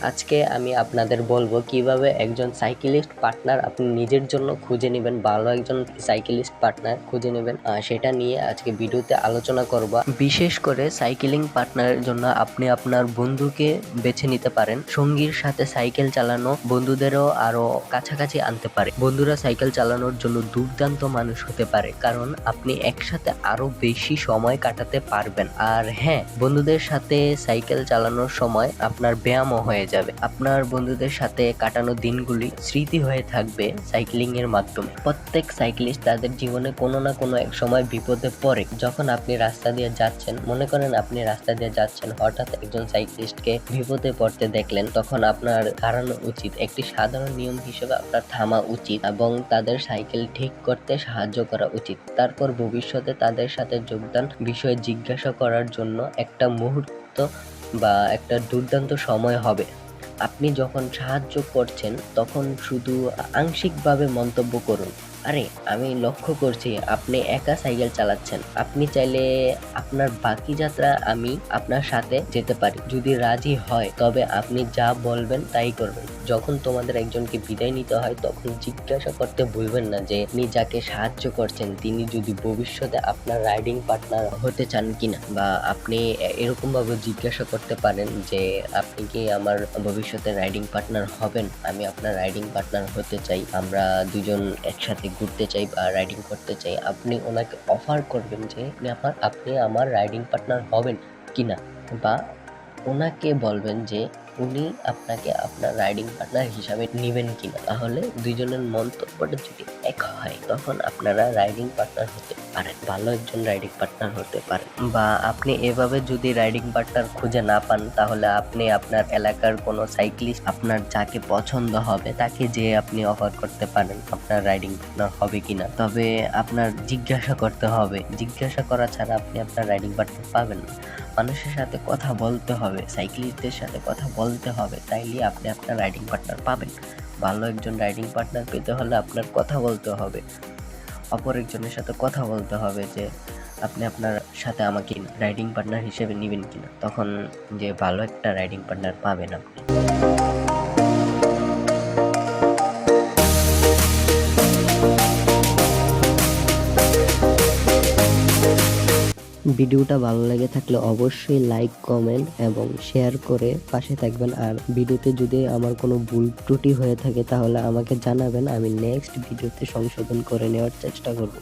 আজকে আমি আপনাদের বলবো কিভাবে একজন সাইকেলিস্ট পার্টনার আপনি নিজের জন্য খুঁজে নেবেন, ভালো একজন সাইকেলিস্ট পার্টনার খুঁজে নেবেন। সেটা নিয়ে আজকে ভিডিওতে আলোচনা করব। বিশেষ করে সাইকেলিং পার্টনারের জন্য আপনি আপনার বন্ধুকে বেছে নিতে পারেন। সঙ্গীর সাথে সাইকেল চালানো বন্ধুদেরও আরো কাছাকাছি আনতে পারে। বন্ধুরা সাইকেল চালানোর জন্য দুর্দান্ত মানুষ হতে পারে, কারণ আপনি একসাথে আরো বেশি সময় কাটাতে পারবেন। আর হ্যাঁ, বন্ধুদের সাথে সাইকেল চালানোর সময় আপনার ব্যায়ামও হয়ে যাবে। আপনার বন্ধুদের সাথে কাটানো দিনগুলি স্মৃতি হয়ে থাকবে সাইক্লিং এর মাধ্যমে। প্রত্যেক সাইক্লিস্ট তাদের জীবনে কোনো না কোনো এক সময় বিপদে পড়ে। যখন আপনি রাস্তা দিয়ে যাচ্ছেন, মনে করেন আপনি রাস্তা দিয়ে যাচ্ছেন, হঠাৎ একজন সাইক্লিস্টকে বিপদে পড়তে দেখলেন, তখন আপনার দাঁড়ানো উচিত। একটি সাধারণ নিয়ম হিসেবে আপনার থামা উচিত এবং তাদের সাইকেল ঠিক করতে সাহায্য করা উচিত। তারপর ভবিষ্যতে তাদের সাথে যোগদান বিষয়ে জিজ্ঞাসা করার জন্য একটা মুহূর্ত বা একটা দুর্দান্ত সময় হবে। আপনি যখন সাহায্য করছেন তখন শুধু আংশিকভাবে মন্তব্য করুন। আরে, আমি লক্ষ্য করছি আপনি একা সাইকেল চালাচ্ছেন, আপনি চাইলে আপনার বাকি যাত্রা আমি আপনার সাথে যেতে পারি। যদি রাজি হয় তবে আপনি যা বলবেন তাই করবেন। যখন তোমাদের একজনকে বিদায় নিতে হয় তখন জিজ্ঞাসা করতে ভুলবেন না যে আপনি যাকে সাহায্য করছেন তিনি যদি ভবিষ্যতে আপনার রাইডিং পার্টনার হতে চান কিনা, বা আপনি এরকম ভাবে জিজ্ঞাসা করতে পারেন যে আপনি কি আমার ভবিষ্যতে রাইডিং পার্টনার হবেন? আমি আপনার রাইডিং পার্টনার হতে চাই, আমরা দুজন একসাথে ঘুরতে চাই বা রাইডিং করতে চাই। আপনি ওনাকে অফার করবেন যে আপনি আমার রাইডিং পার্টনার হবেন কিনা, বা ওনাকে বলবেন যে উনি আপনাকে আপনার রাইডিং পার্টনার হিসাবে নেবেন কিনা। তাহলে দুইজনের মন্তব্যটা যদি এক হয় তখন আপনারা রাইডিং পার্টনার হতে পারেন, ভালো একজন রাইডিং পার্টনার হতে পারেন। বা আপনি এভাবে যদি রাইডিং পার্টনার খুঁজে না পান তাহলে আপনি আপনার এলাকার কোনো সাইক্লিস্ট আপনার যাকে পছন্দ হবে তাকে যে আপনি অফার করতে পারেন আপনার রাইডিং পার্টনার হবে কিনা। তবে আপনার জিজ্ঞাসা করতে হবে, জিজ্ঞাসা করা ছাড়া আপনি আপনার রাইডিং পার্টনার পাবেন না। মানুষের সাথে কথা বলতে হবে, সাইক্লিস্টদের সাথে কথা বলতে হবে, তাইলে আপনি আপনার রাইডিং পার্টনার পাবেন। ভালো একজন রাইডিং পার্টনার পেতে হলে আপনার কথা বলতে হবে, অপর একজনের সাথে কথা বলতে হবে যে আপনি আপনার সাথে আমাকে রাইডিং পার্টনার হিসেবে নেবেন কিনা। তখন যে ভালো একটা রাইডিং পার্টনার পাবেন আপনি। ভিডিওটা ভালো লেগে থাকলে অবশ্যই লাইক, কমেন্ট এবং শেয়ার করে পাশে থাকবেন। আর ভিডিওতে যদি আমার কোনো ভুল ত্রুটি হয়ে থাকে তাহলে আমাকে জানাবেন, আমি নেক্সট ভিডিওতে সংশোধন করে নেওয়ার চেষ্টা করব।